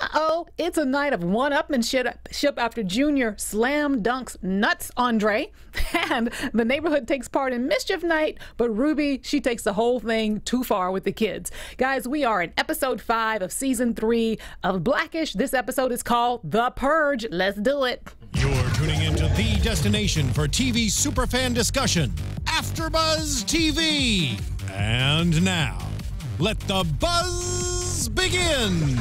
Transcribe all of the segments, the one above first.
Uh-oh, it's a night of one-upmanship after Junior slam dunks nuts on Dre, and the neighborhood takes part in mischief night, but Ruby, she takes the whole thing too far with the kids. Guys, we are in episode 5 of season 3 of Blackish. This episode is called The Purge. Let's do it. You're tuning into the destination for TV superfan discussion, AFTERBUZZ TV. And now, let the buzz begin.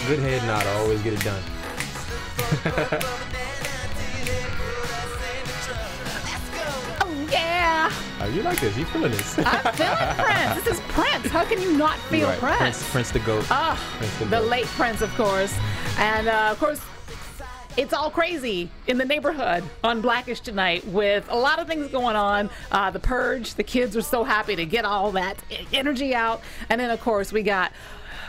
Good head nod, I always get it done. Oh, yeah. Oh, you like this? You feeling this? I'm feeling Prince. This is Prince. How can you not feel Right. Prince? Prince the GOAT. The late Prince, of course. And, of course, it's all crazy in the neighborhood on Blackish tonight with a lot of things going on. The Purge, the kids are so happy to get all that energy out. And then, of course, we got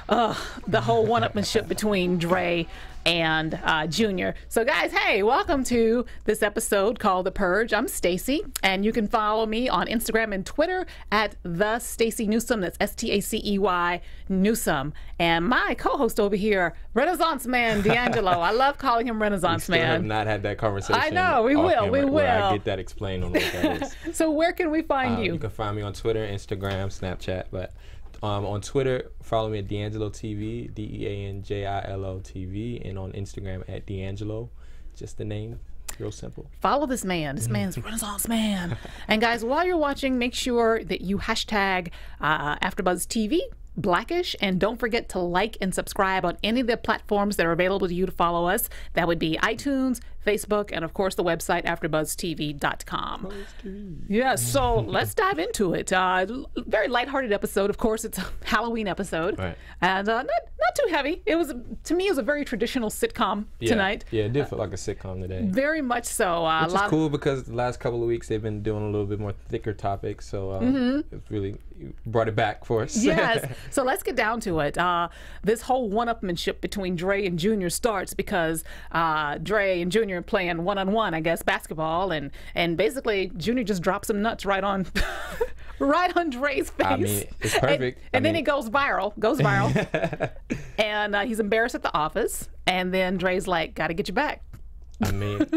the whole one-upmanship between Dre and Junior. So guys, hey, welcome to this episode called The Purge. I'm Stacey, and you can follow me on Instagram and Twitter at the Stacey Newsome. That's S-T-A-C-E-Y Newsome. And my co-host over here, Renaissance Man DeAnJilo. I love calling him Renaissance We still Man. have not had that conversation. I know, we will. Where I get that explained on what that is. So where can we find you? You can find me on Twitter, Instagram, Snapchat, but on Twitter, follow me at DeAnJilo TV, DeAnJilo TV, and on Instagram at DeAnJilo. Just the name, real simple. Follow this man. This man's Renaissance Man. And guys, while you're watching, make sure that you hashtag AFTERBUZZ TV, Blackish, and don't forget to like and subscribe on any of the platforms that are available to you to follow us. That would be iTunes, Facebook, and of course the website AFTERBUZZTV.com. Yeah, so let's dive into it. Very lighthearted episode. Of course, it's a Halloween episode, Right. And not too heavy. It was, to me, it was a very traditional sitcom tonight. Yeah, it did feel like a sitcom today. Very much so. Which is cool because the last couple of weeks they've been doing a little bit more thicker topics, so it's really brought it back for us. Yes. So let's get down to it. This whole one-upmanship between Dre and Junior starts because Dre and Junior are playing one-on-one, I guess, basketball, and basically Junior just drops some nuts right on right on Dre's face. I mean, it's perfect. And then it goes viral. And he's embarrassed at the office, and then Dre's like, "Gotta get you back." I mean,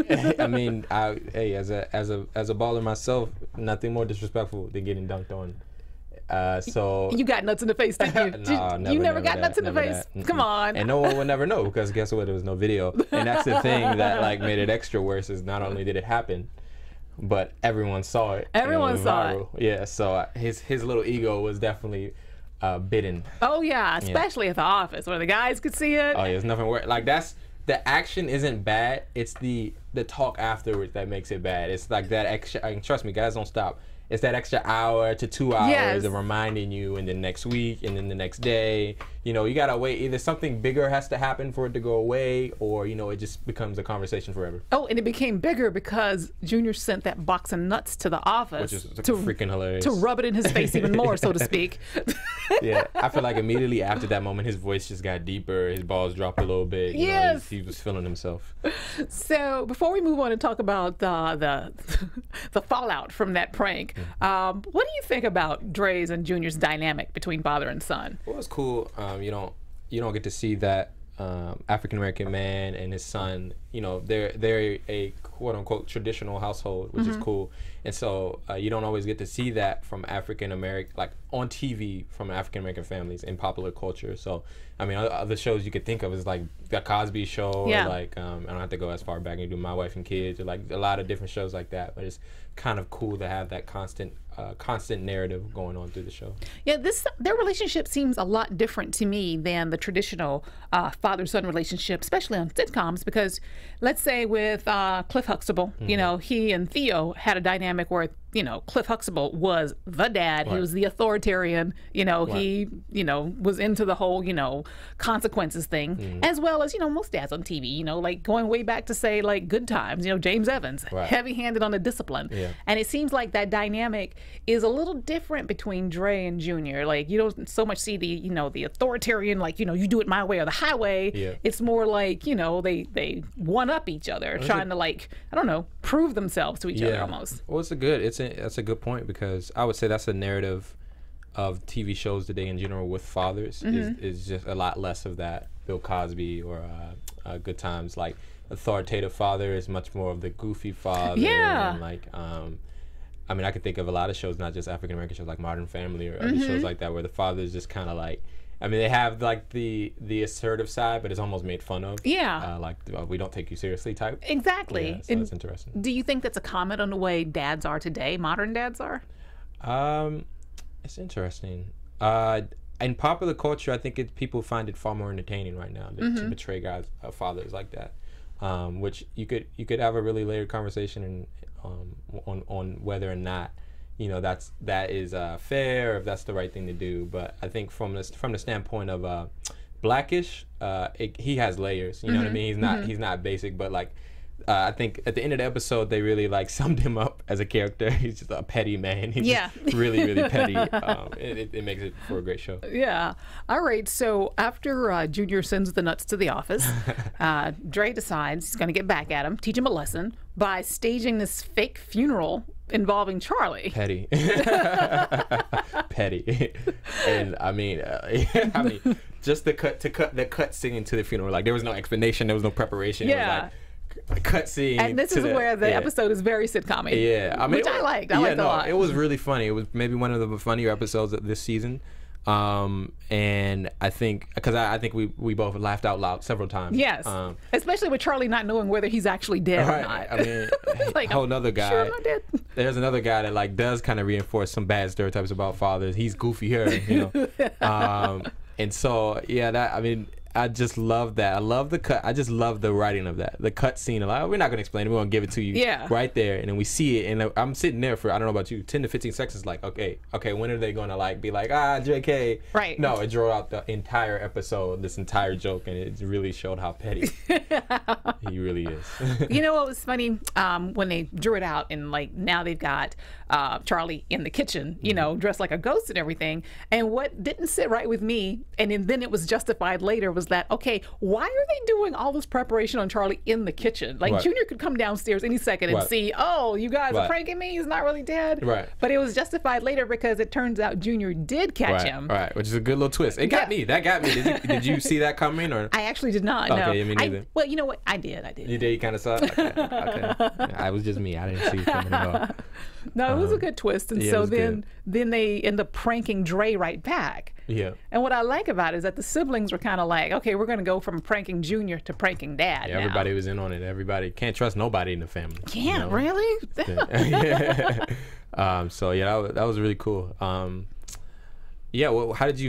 hey, as a baller myself, nothing more disrespectful than getting dunked on. So you got nuts in the face, didn't you? No, You never got nuts in the face. Come on. And no one will never know because guess what? There was no video, and that's the thing that like made it extra worse. Is not only did it happen, but everyone saw it. Everyone saw it. Yeah. So his little ego was definitely bitten. Oh yeah, especially at the office where the guys could see it. Oh yeah, there's nothing worse. Like the action isn't bad. It's the talk afterwards that makes it bad. It's like that extra. I mean, trust me, guys, don't stop. It's that extra hour to 2 hours of reminding you, and then next week, and then the next day. You know, you gotta wait. Either something bigger has to happen for it to go away, or it just becomes a conversation forever. Oh, and it became bigger because Junior sent that box of nuts to the office, Which is freaking hilarious. To rub it in his face even more, so to speak. Yeah, I feel like immediately after that moment, his voice just got deeper. His balls dropped a little bit. Yes, he was feeling himself. So before we move on and talk about the fallout from that prank, what do you think about Dre's and Junior's dynamic between father and son? Well, it's cool. You don't get to see that African American man and his son. They're a quote unquote traditional household, which is cool. And so you don't always get to see that from African American, like on TV, from African American families in popular culture. So I mean, other shows you could think of is like the Cosby Show, or like I don't have to go as far back and do My Wife and Kids, or like a lot of different shows like that. But it's kind of cool to have that constant narrative going on through the show. Yeah, their relationship seems a lot different to me than the traditional father-son relationship, especially on sitcoms. Because let's say with Cliff Huxtable, he and Theo had a dynamic where Cliff Huxtable was the dad. Right. He was the authoritarian. He was into the whole consequences thing, as well as most dads on TV. Like going way back to say like Good Times. James Evans, heavy-handed on the discipline. Yeah. And it seems like that dynamic is a little different between Dre and Junior. Like you don't so much see the the authoritarian, like you do it my way or the highway. Yeah. It's more like they one up each other, trying to like prove themselves to each other almost. Well, that's a good point because I would say that's a narrative of TV shows today in general with fathers is just a lot less of that Bill Cosby or Good Times. Like authoritative father is much more of the goofy father. Yeah. And like I mean, I could think of a lot of shows, not just African American shows, like Modern Family or other shows like that, where the father is just kind of like, I mean, they have like the assertive side, but it's almost made fun of. Yeah. Like we don't take you seriously type. Exactly. Yeah, so that's interesting. Do you think that's a comment on the way dads are today, modern dads are? It's interesting. In popular culture, I think people find it far more entertaining right now to portray guys, fathers like that. Which you could have a really layered conversation on whether or not that is fair, or if that's the right thing to do. But I think from the standpoint of Blackish, he has layers. You know what I mean? He's not basic, but like I think at the end of the episode they really like summed him up as a character. He's just a petty man. He's just really, really petty. It makes it for a great show. Yeah. All right. So after Junior sends the nuts to the office, Dre decides he's going to get back at him, teach him a lesson by staging this fake funeral involving Charlie. Petty. Petty. And I mean, just the cut scene to the funeral. Like there was no explanation. There was no preparation. Yeah. It was like a cut scene. And this is where the episode is very sitcom-y. Yeah. I mean, which I liked. I liked a lot. It was really funny. It was maybe one of the funnier episodes of this season. And I think because I think we both laughed out loud several times. Yes, especially with Charlie not knowing whether he's actually dead or not. I mean, like, whole another guy. Sure, I'm not dead. There's another guy that like does kind of reinforce some bad stereotypes about fathers. He's goofy here, and so I mean, I just love that. I love the cut. I just love the writing of that. The cut scene. Like, we're not going to explain it. We're going to give it to you right there. And then we see it. And I'm sitting there for, I don't know about you, 10 to 15 seconds. Like, okay, when are they going to like be like, JK? Right. No, it drew out the entire episode, this entire joke. And it really showed how petty he really is. You know what was funny? When they drew it out and like now they've got Charlie in the kitchen, dressed like a ghost and everything. And what didn't sit right with me, and then it was justified later, was that, okay, why are they doing all this preparation on Charlie in the kitchen? Like, Junior could come downstairs any second and see, oh, you guys are pranking me, he's not really dead. Right. But it was justified later because it turns out Junior did catch him. Right, which is a good little twist. It got me. That got me. Did you see that coming? Or I actually did not, no. Okay, me neither. Well, you know what? I did. You did? You kind of saw it? Okay. Yeah, it was just me. I didn't see it coming at all. No, it was a good twist. And so then they end up pranking Dre right back. Yeah. And what I like about it is that the siblings were kind of like, okay, we're going to go from pranking Junior to pranking Dad. Yeah, everybody was in on it. Everybody can't trust nobody in the family. Can't, really? Yeah. So yeah, that was really cool. Yeah, well, how did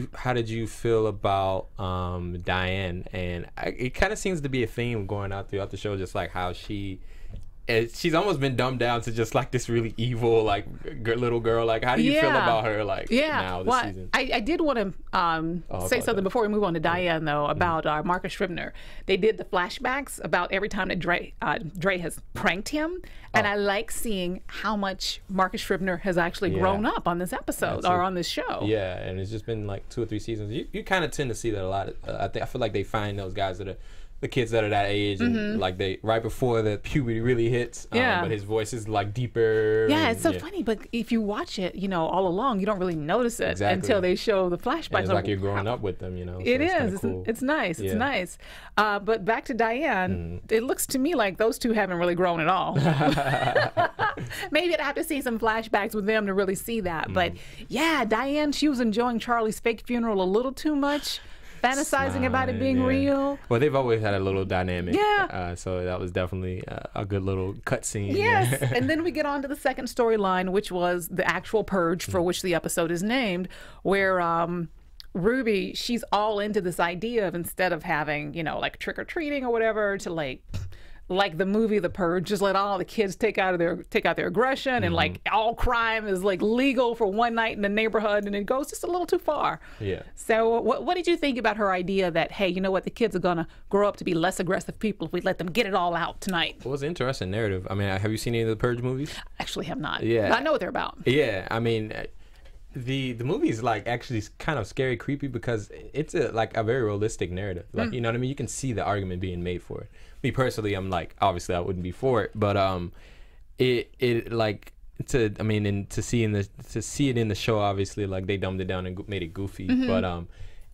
you feel about Diane? And it kind of seems to be a theme going out throughout the show, just like how she's almost been dumbed down to just like this really evil like little girl. Like, how do you feel about her like now this season? I did want to say something before we move on to Diane though about Marcus Scribner. They did the flashbacks about every time that Dre has pranked him, and I like seeing how much Marcus Scribner has actually grown up on this episode or on this show. Yeah, and it's just been like 2 or 3 seasons. You kind of tend to see that a lot. I feel like they find those guys that are the kids that are that age, and like they right before the puberty really hits. But his voice is like deeper. Yeah, it's so funny. But if you watch it, all along, you don't really notice it until they show the flashbacks. And it's like you're growing up with them, So it is. It's cool. It's nice. It's nice. But back to Diane, it looks to me like those two haven't really grown at all. Maybe I'd have to see some flashbacks with them to really see that. But yeah, Diane, she was enjoying Charlie's fake funeral a little too much. Fantasizing about it being real. Well, they've always had a little dynamic. Yeah. So that was definitely a good little cut scene. Yes. And then we get on to the second storyline, which was the actual purge for which the episode is named, where Ruby, she's all into this idea of, instead of having, like trick-or-treating or whatever, to like the movie The Purge, just let all the kids take out their aggression, and like all crime is like legal for one night in the neighborhood, and it goes just a little too far. Yeah. So what did you think about her idea that, hey, you know what, the kids are gonna grow up to be less aggressive people if we let them get it all out tonight? Well, it's an interesting narrative. I mean, have you seen any of the Purge movies? Actually have not. Yeah. But I know what they're about. Yeah, I mean, the movie is like actually kind of scary, creepy, because it's a very realistic narrative. Like, you know what I mean? You can see the argument being made for it. Me personally, I'm like, obviously I wouldn't be for it, but it like I mean, and to see it in the show, obviously, like they dumbed it down and made it goofy. But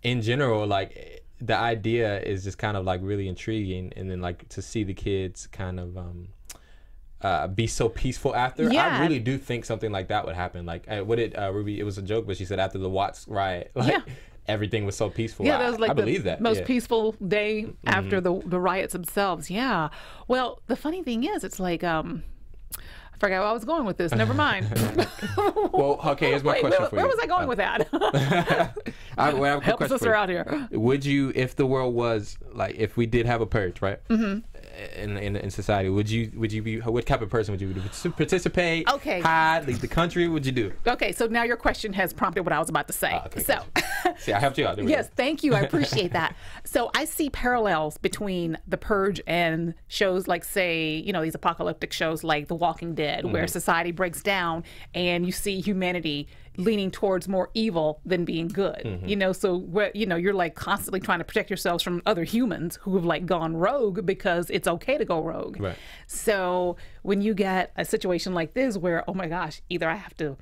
in general, like the idea is just kind of like really intriguing, and then like to see the kids kind of be so peaceful after. I really do think something like that would happen. Like Ruby, it was a joke, but she said after the Watts riot, like everything was so peaceful. Yeah, that was like I believe that most peaceful day after the riots themselves. Yeah. Well, the funny thing is, it's like I forgot where I was going with this. Never mind. Well, okay, here's my question for you. Where was I going with that? I have a Help a sister out here. Would you, if the world was like, if we did have a purge, right? In society, what type of person would you be? Participate? Okay. Hide? Leave the country? What'd you do? Okay, so now your question has prompted what I was about to say. Okay, so, see, I helped you out. Yes, thank you. I appreciate that. So I see parallels between the Purge and shows like, say, these apocalyptic shows like The Walking Dead, where society breaks down and you see humanity leaning towards more evil than being good. So you're like constantly trying to protect yourselves from other humans who have like gone rogue because it's okay to go rogue. Right. So when you get a situation like this where, oh my gosh, either I have to,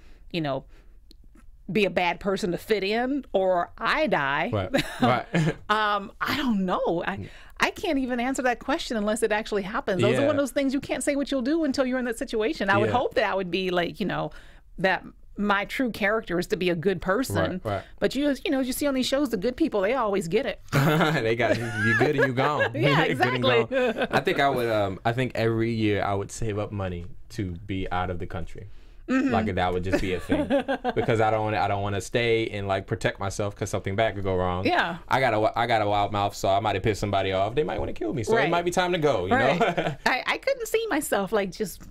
be a bad person to fit in or I die. Right. I don't know. I can't even answer that question unless it actually happens. Those are one of those things you can't say what you'll do until you're in that situation. I would hope that I would be like, that my true character is to be a good person. Right. But you see on these shows, the good people, they always get it. They got you good and you gone. Yeah, exactly. I think I would. I think every year I would save up money to be out of the country. Like that would just be a thing because I don't want to stay and like protect myself because something bad could go wrong. Yeah, I got a wild mouth, so I might have pissed somebody off. They might want to kill me, so it might be time to go. You know, I couldn't see myself like just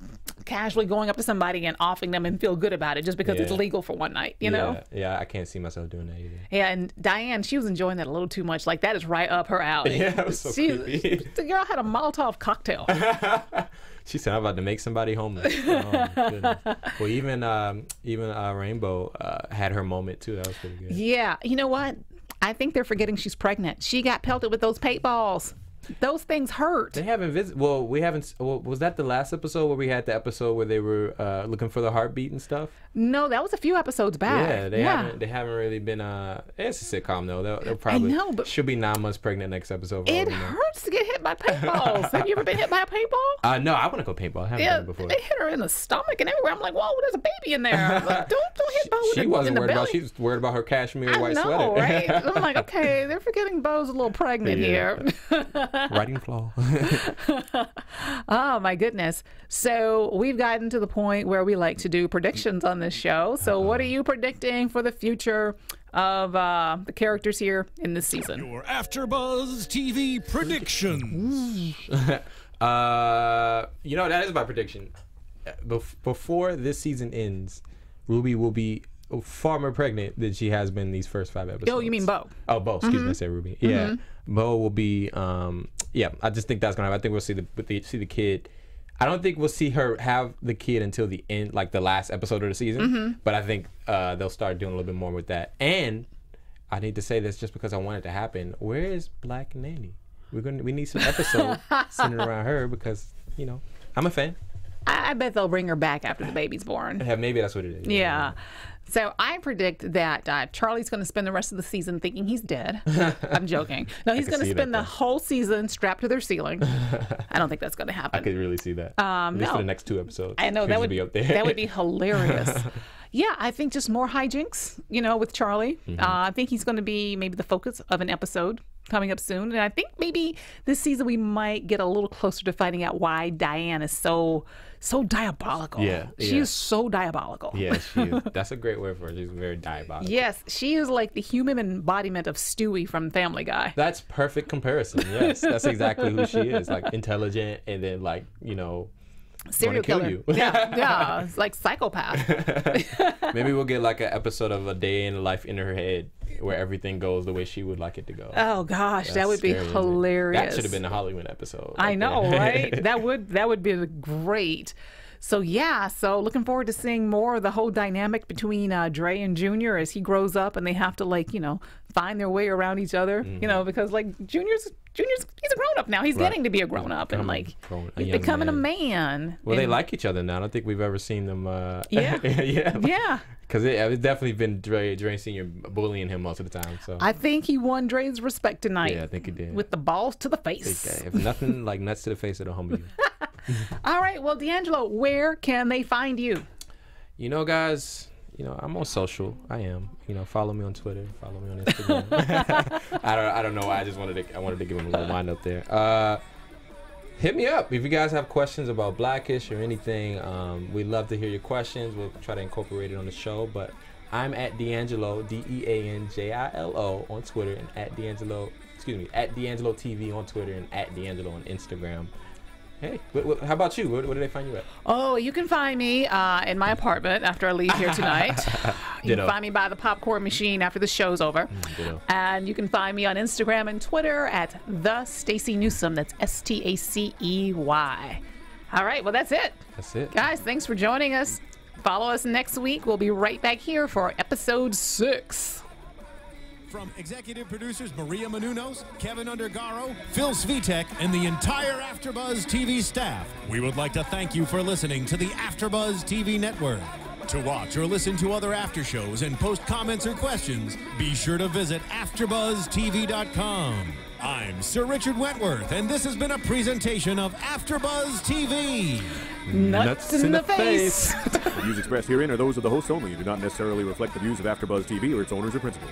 casually going up to somebody and offing them and feel good about it just because it's legal for one night. You know? Yeah, I can't see myself doing that either. Yeah, and Diane, she was enjoying that a little too much. Like that is right up her alley. Yeah, it was so creepy. The girl had a Molotov cocktail. She said, "I'm about to make somebody homeless." Oh my goodness. Well, even Rainbow had her moment too. That was pretty good. Yeah, you know what? I think they're forgetting she's pregnant. She got pelted with those paintballs. Those things hurt. They haven't visited. Well, we haven't. Well, was that the last episode where we had the episode where they were looking for the heartbeat and stuff? No, that was a few episodes back. Yeah, they haven't really been. It's a sitcom though. They'll probably. I know, but she'll be 9 months pregnant next episode. It hurts to get hit by paintballs. Have you ever been hit by a paintball? No, I want to go paintball. I haven't done it before. They hit her in the stomach and everywhere. I'm like, whoa, there's a baby in there. I'm like, don't hit Bo she wasn't in the worried belly. about. She was worried about her cashmere white I know, sweater. Right? I'm like, okay, they're forgetting Bo's a little pregnant here. Writing flaw. Oh my goodness. So we've gotten to the point where we like to do predictions on this show. So what are you predicting for the future of the characters here in this season? Your AfterBuzz TV predictions. That is my prediction. Before this season ends, Ruby will be far more pregnant than she has been these first 5 episodes. Oh, you mean Bo? Oh, Bo. Excuse me, I said Ruby. Yeah, Bo will be. I just think that's gonna happen. I think we'll see the kid. I don't think we'll see her have the kid until the end, like the last episode of the season. But I think they'll start doing a little bit more with that. And I need to say this just because I want it to happen. Where is Black Nanny? We need some episodes centered around her because I'm a fan. I bet they'll bring her back after the baby's born. Maybe that's what it is. Yeah. So I predict that Charlie's going to spend the rest of the season thinking he's dead. I'm joking. No, he's going to spend the whole season strapped to their ceiling. I don't think that's going to happen. I could really see that. At least for the next 2 episodes. I know that would be up there. That would be hilarious. Yeah, I think just more hijinks, with Charlie. I think he's going to be maybe the focus of an episode coming up soon. And I think maybe this season we might get a little closer to finding out why Diane is so diabolical. Yeah. She is so diabolical. Yeah, she is. That's a great word for her. She's very diabolical. Yes, she is like the human embodiment of Stewie from Family Guy. That's perfect comparison. Yes, that's exactly who she is. Like intelligent and then like, serial killer. You. Yeah, it's like psychopath. Maybe we'll get like an episode of A Day in the Life in her head where everything goes the way she would like it to go. Oh gosh, that would be hilarious. That should have been a Hollywood episode. I know, right? That would be great. So yeah, so looking forward to seeing more of the whole dynamic between Dre and Jr. as he grows up and they have to, like, you know, find their way around each other, you know, because like Junior's he's a grown up now. He's getting to be a grown up and like he's becoming a man. Well, they like each other now. I don't think we've ever seen them. Yeah. Because it's definitely been Dre Sr. bullying him most of the time. So I think he won Dre's respect tonight. Yeah, I think he did. With the balls to the face. If nothing like nuts to the face, it'll humble you. All right. Well, DeAnJilo, where can they find you? You know, guys, you know, I'm on social. I am. You know, follow me on Twitter. Follow me on Instagram. I don't know why. I wanted to give him a little wind up there. Hit me up if you guys have questions about Blackish or anything. We'd love to hear your questions. We'll try to incorporate it on the show. But I'm at DeAnJilo, DeAnJilo on Twitter, and at DeAnJilo TV on Twitter, and at DeAnJilo on Instagram. Hey, how about you? Where do they find you at? Oh, you can find me in my apartment after I leave here tonight. You can find me by the popcorn machine after the show's over. And you can find me on Instagram and Twitter at the Stacey Newsome. That's Stacey. All right, well, that's it. That's it. Guys, thanks for joining us. Follow us next week. We'll be right back here for episode 6. From executive producers Maria Menounos, Kevin Undergaro, Phil Svitek, and the entire AfterBuzz TV staff, we would like to thank you for listening to the AfterBuzz TV network. To watch or listen to other after shows and post comments or questions, be sure to visit AfterBuzzTV.com. I'm Sir Richard Wentworth, and this has been a presentation of AfterBuzz TV. Nuts in the face. The views expressed herein are those of the hosts only and do not necessarily reflect the views of AfterBuzz TV or its owners or principals.